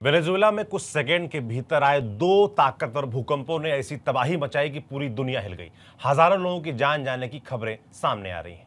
Venezuela में कुछ second के भीतर आए दो ताकतवर भूकंपों ने ऐसी तबाही मचाई कि पूरी दुनिया हिल गई। हजारों लोगों की जान जाने की खबरें सामने आ रही हैं।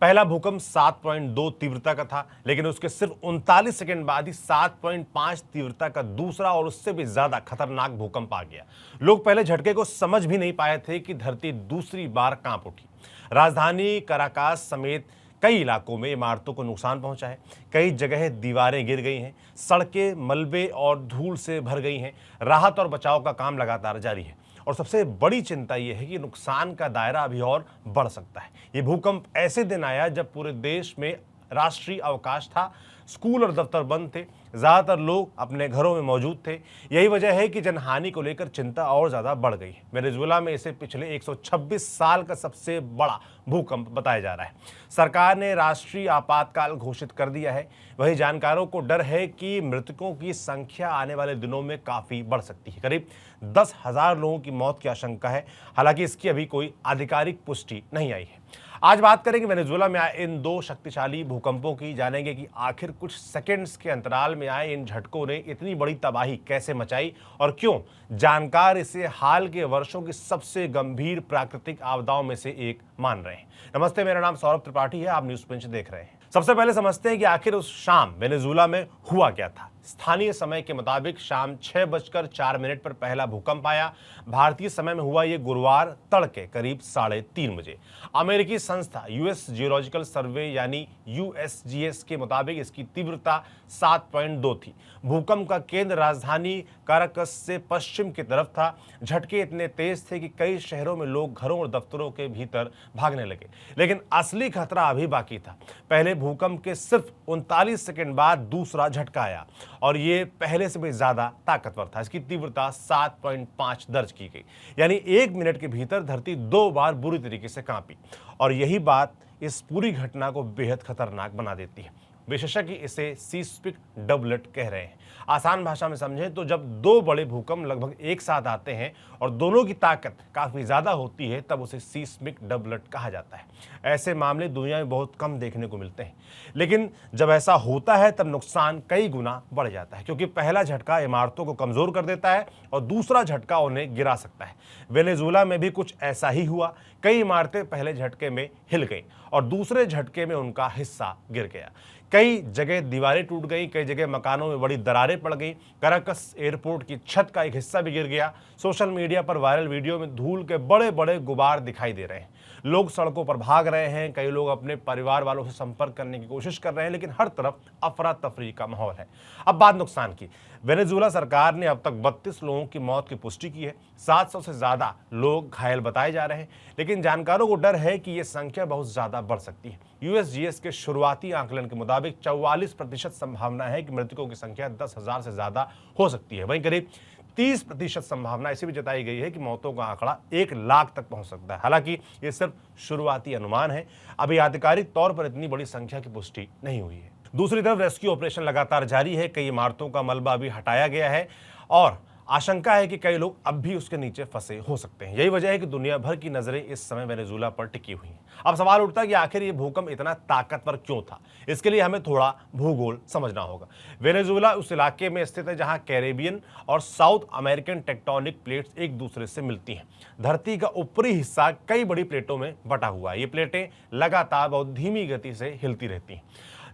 पहला भूकंप 7.2 तीव्रता का था, लेकिन उसके सिर्फ 39 सेकंड बाद ही 7.5 तीव्रता का दूसरा और उससे भी ज्यादा खतरनाक भूकंप आ गया। लोग पहले झटके को समझ भी नहीं पाए थे कि धरती दूसरी बार कांप उठी। राजधानी कराकास समेत कई इलाकों में इमारतों को नुकसान पहुंचा है। कई जगह दीवारें गिर गई हैं, सड़कें मलबे और धूल से भर गई हैं। राहत और बचाव का काम लगातार जारी है और सबसे बड़ी चिंता यह है कि नुकसान का दायरा अभी और बढ़ सकता है। ये भूकंप ऐसे दिन आया जब पूरे देश में राष्ट्रीय अवकाश था, स्कूल और दफ्तर बंद थे, ज्यादातर लोग अपने घरों में मौजूद थे। यही वजह है कि जनहानि को लेकर चिंता और ज्यादा बढ़ गई है। वेनेजुएला में इसे पिछले 126 साल का सबसे बड़ा भूकंप बताया जा रहा है। सरकार ने राष्ट्रीय आपातकाल घोषित कर दिया है। वही जानकारों को डर है कि मृतकों की संख्या आने वाले दिनों में काफी बढ़ सकती है। करीब 10,000 लोगों की मौत की आशंका है। हालांकि इसकी अभी कोई आधिकारिक पुष्टि नहीं आई है। आज बात करेंगे वेनेजुएला में आए इन दो शक्तिशाली भूकंपों की। जानेंगे कि आखिर कुछ सेकंड्स के अंतराल में आए इन झटकों ने इतनी बड़ी तबाही कैसे मचाई और क्यों जानकार इसे हाल के वर्षों की सबसे गंभीर प्राकृतिक आपदाओं में से एक मान रहे हैं। नमस्ते, मेरा नाम सौरभ त्रिपाठी है। आप न्यूज पंच देख रहे हैं। सबसे पहले समझते हैं कि आखिर उस शाम वेनेजुएला में हुआ क्या था। स्थानीय समय के मुताबिक शाम 6:04 पर पहला भूकंप आया। भारतीय समय में हुआ ये गुरुवार तड़के करीब 3:30 बजे। अमेरिकी संस्था यूएस जियोलॉजिकल सर्वे यानी यूएसजीएस के मुताबिक इसकी तीव्रता 7.2 थी। भूकंप का केंद्र राजधानी काराकस से पश्चिम की तरफ था। झटके इतने तेज थे कि कई शहरों में लोग घरों और दफ्तरों के भीतर भागने लगे। लेकिन असली खतरा अभी बाकी था। पहले भूकंप के सिर्फ 39 सेकंड बाद दूसरा झटका आया और ये पहले से भी ज्यादा ताकतवर था। इसकी तीव्रता 7.5 दर्ज की गई, यानी 1 मिनट के भीतर धरती 2 बार बुरी तरीके से कांपी। और यही बात इस पूरी घटना को बेहद खतरनाक बना देती है। विशेषज्ञ इसे सीस्मिक डबलेट कह रहे हैं। आसान भाषा में समझें तो जब दो बड़े भूकंप लगभग एक साथ आते हैं और दोनों की ताकत काफी ज्यादा होती है, तब उसे सीस्मिक डबलेट कहा जाता है। ऐसे मामले दुनिया में बहुत कम देखने को मिलते हैं, लेकिन जब ऐसा होता है तब नुकसान कई गुना बढ़ जाता है, क्योंकि पहला झटका इमारतों को कमजोर कर देता है और दूसरा झटका उन्हें गिरा सकता है। वेनेजुएला में भी कुछ ऐसा ही हुआ। कई इमारतें पहले झटके में हिल गईं और दूसरे झटके में उनका हिस्सा गिर गया। कई जगह दीवारें टूट गई, कई जगह मकानों में बड़ी दरारें पड़ गई। कराकस एयरपोर्ट की छत का एक हिस्सा भी गिर गया। सोशल मीडिया पर वायरल वीडियो में धूल के बड़े बड़े गुबार दिखाई दे रहे हैं। लोग सड़कों पर भाग रहे हैं। कई लोग अपने परिवार वालों से संपर्क करने की कोशिश कर रहे हैं, लेकिन हर तरफ अफरा तफरी का माहौल है। अब बात नुकसान की। वेनेजुएला सरकार ने अब तक 32 लोगों की मौत की पुष्टि की है। 700 से ज्यादा लोग घायल बताए जा रहे हैं, लेकिन जानकारों को डर है कि यह संख्या बहुत ज्यादा बढ़ सकती है। यूएसजीएस के शुरुआती आंकलन के मुताबिक 44% संभावना है कि मृतकों की संख्या 10,000 से ज्यादा हो सकती है। वहीं करीब 30% संभावना ऐसी भी जताई गई है कि मौतों का आंकड़ा 1 लाख तक पहुंच सकता है। हालांकि ये सिर्फ शुरुआती अनुमान है। अभी आधिकारिक तौर पर इतनी बड़ी संख्या की पुष्टि नहीं हुई है। दूसरी तरफ रेस्क्यू ऑपरेशन लगातार जारी है। कई इमारतों का मलबा अभी हटाया गया है और आशंका है कि कई लोग अब भी उसके नीचे फंसे हो सकते हैं। यही वजह है कि दुनिया भर की नजरें इस समय वेनेजुएला पर टिकी हुई हैं। अब सवाल उठता है कि आखिर ये भूकंप इतना ताकतवर क्यों था। इसके लिए हमें थोड़ा भूगोल समझना होगा। वेनेजुएला उस इलाके में स्थित है जहां कैरेबियन और साउथ अमेरिकन टेक्टोनिक प्लेट्स एक दूसरे से मिलती हैं। धरती का ऊपरी हिस्सा कई बड़ी प्लेटों में बटा हुआ है। ये प्लेटें लगातार बहुत धीमी गति से हिलती रहती हैं।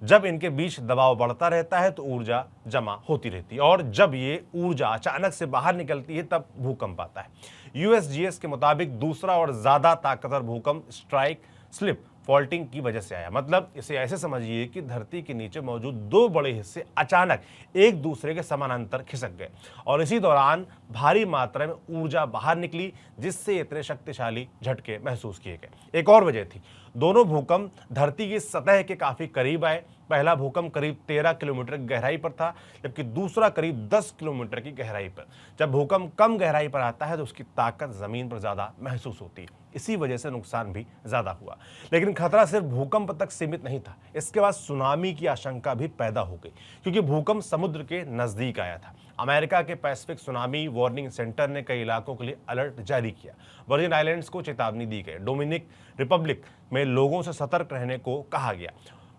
जब इनके बीच दबाव बढ़ता रहता है तो ऊर्जा जमा होती रहती है और जब ये ऊर्जा अचानक से बाहर निकलती है तब भूकंप आता है। यूएसजीएस के मुताबिक दूसरा और ज्यादा ताकतवर भूकंप स्ट्राइक स्लिप फॉल्टिंग की वजह से आया। मतलब इसे ऐसे समझिए कि धरती के नीचे मौजूद दो बड़े हिस्से अचानक एक दूसरे के समानांतर खिसक गए और इसी दौरान भारी मात्रा में ऊर्जा बाहर निकली, जिससे इतने शक्तिशाली झटके महसूस किए गए। एक और वजह थी, दोनों भूकंप धरती की सतह के काफी करीब आए। पहला भूकंप करीब 13 किलोमीटर की गहराई पर था, जबकि दूसरा करीब 10 किलोमीटर की गहराई पर। जब भूकंप कम गहराई पर आता है तो उसकी ताकत जमीन पर ज्यादा महसूस होती है। इसी वजह से नुकसान भी ज्यादा हुआ। लेकिन खतरा सिर्फ भूकंप तक सीमित नहीं था। इसके बाद सुनामी की आशंका भी पैदा हो गई, क्योंकि भूकंप समुद्र के नजदीक आया था। अमेरिका के पैसिफिक सुनामी वार्निंग सेंटर ने कई इलाकों के लिए अलर्ट जारी किया। वर्जिन आइलैंड्स को चेतावनी दी गई। डोमिनिक रिपब्लिक में लोगों से सतर्क रहने को कहा गया।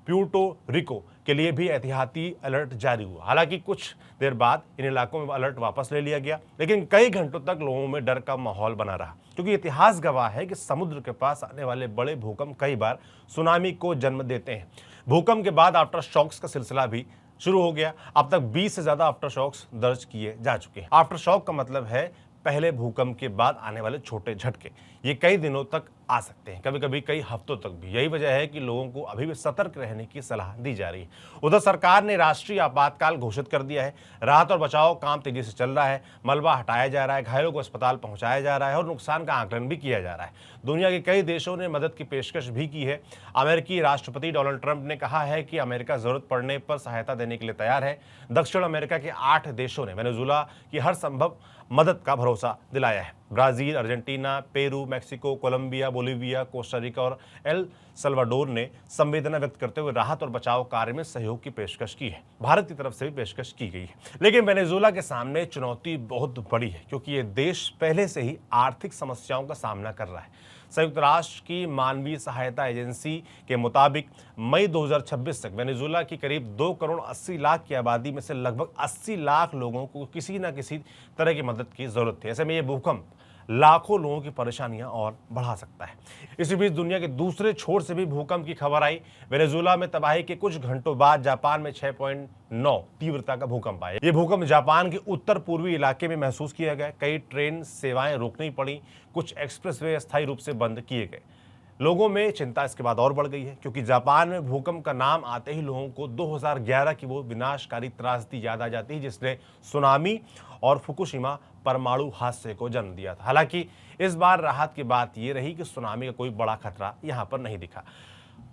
प्यूर्टो रिको के लिए भी एहतियाती अलर्ट जारी हुआ। हालांकि कुछ देर बाद इन इलाकों में अलर्ट वापस ले लिया गया, लेकिन कई घंटों तक लोगों में डर का माहौल बना रहा, क्योंकि इतिहास गवाह है कि समुद्र के पास आने वाले बड़े भूकंप कई बार सुनामी को जन्म देते हैं। भूकंप के बाद आफ्टर शॉक्स का सिलसिला भी शुरू हो गया। अब तक 20 से ज्यादा आफ्टर शॉक्स दर्ज किए जा चुके हैं। आफ्टर शॉक का मतलब है पहले भूकंप के बाद आने वाले छोटे झटके। ये कई दिनों तक आ सकते हैं, कभी कभी कई हफ्तों तक भी। यही वजह है कि लोगों को अभी भी सतर्क रहने की सलाह दी जा रही है। उधर सरकार ने राष्ट्रीय आपातकाल घोषित कर दिया है। राहत और बचाव काम तेजी से चल रहा है। मलबा हटाया जा रहा है, घायलों को अस्पताल पहुंचाया जा रहा है और नुकसान का आकलन भी किया जा रहा है। दुनिया के कई देशों ने मदद की पेशकश भी की है। अमेरिकी राष्ट्रपति डोनाल्ड ट्रंप ने कहा है कि अमेरिका जरूरत पड़ने पर सहायता देने के लिए तैयार है। दक्षिण अमेरिका के 8 देशों ने वेनेजुएला की हर संभव मदद का भरोसा दिलाया है। Brazil, Argentina, Peru, Mexico, Colombia, Bolivia, Costa Rica और एल सल्वाडोर ने संवेदना व्यक्त करते हुए राहत और बचाव कार्य में सहयोग की पेशकश की है। भारत की तरफ से भी पेशकश की गई है। लेकिन वेनेजुएला के सामने चुनौती बहुत बड़ी है, क्योंकि ये देश पहले से ही आर्थिक समस्याओं का सामना कर रहा है। संयुक्त राष्ट्र की मानवीय सहायता एजेंसी के मुताबिक मई 2026 तक वेनेजुएला की करीब 2 करोड़ 80 लाख की आबादी में से लगभग 80 लाख लोगों को किसी न किसी तरह की मदद की जरूरत थी। ऐसे में ये भूकंप लाखों लोगों की परेशानियां और बढ़ा सकता है। इसी बीच दुनिया के दूसरे छोर से भी भूकंप की खबर आई। वेनेजुएला में तबाही के कुछ घंटों बाद जापान में 6.9 तीव्रता का भूकंप आया। ये भूकंप जापान के उत्तर पूर्वी इलाके में महसूस किया गया। कई ट्रेन सेवाएं रोकनी पड़ी, कुछ एक्सप्रेसवे अस्थायी रूप से बंद किए गए। लोगों में चिंता इसके बाद और बढ़ गई है, क्योंकि जापान में भूकंप का नाम आते ही लोगों को 2011 की वो विनाशकारी त्रासदी याद आ जाती है, जिसने सुनामी और फुकुशिमा परमाणु हादसे को जन्म दिया था। हालांकि इस बार राहत की बात यह रही कि सुनामी का कोई बड़ा खतरा यहां पर नहीं दिखा।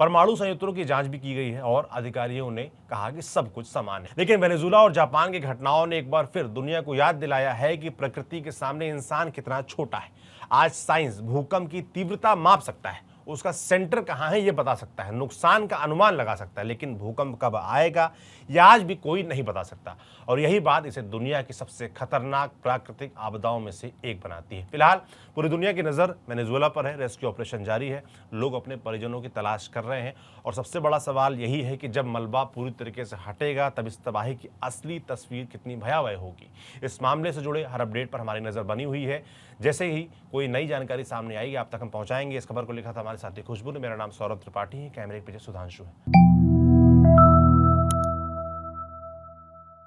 परमाणु संयंत्रों की जांच भी की गई है और अधिकारियों ने कहा कि सब कुछ समान है। लेकिन वेनेजुएला और जापान की घटनाओं ने एक बार फिर दुनिया को याद दिलाया है कि प्रकृति के सामने इंसान कितना छोटा है। आज साइंस भूकंप की तीव्रता माप सकता है, उसका सेंटर कहां है ये बता सकता है, नुकसान का अनुमान लगा सकता है, लेकिन भूकंप कब आएगा यह आज भी कोई नहीं बता सकता। और यही बात इसे दुनिया की सबसे खतरनाक प्राकृतिक आपदाओं में से एक बनाती है। फिलहाल पूरी दुनिया की नजर वेनेजुएला पर है। रेस्क्यू ऑपरेशन जारी है, लोग अपने परिजनों की तलाश कर रहे हैं और सबसे बड़ा सवाल यही है कि जब मलबा पूरी तरीके से हटेगा तब इस तबाही की असली तस्वीर कितनी भयावह होगी। इस मामले से जुड़े हर अपडेट पर हमारी नजर बनी हुई है। जैसे ही कोई नई जानकारी सामने आएगी आप तक हम पहुंचाएंगे। इस खबर को लिखा था हमारे साथी खुशबू ने। मेरा नाम सौरभ त्रिपाठी है, कैमरे के पीछे सुधांशु है।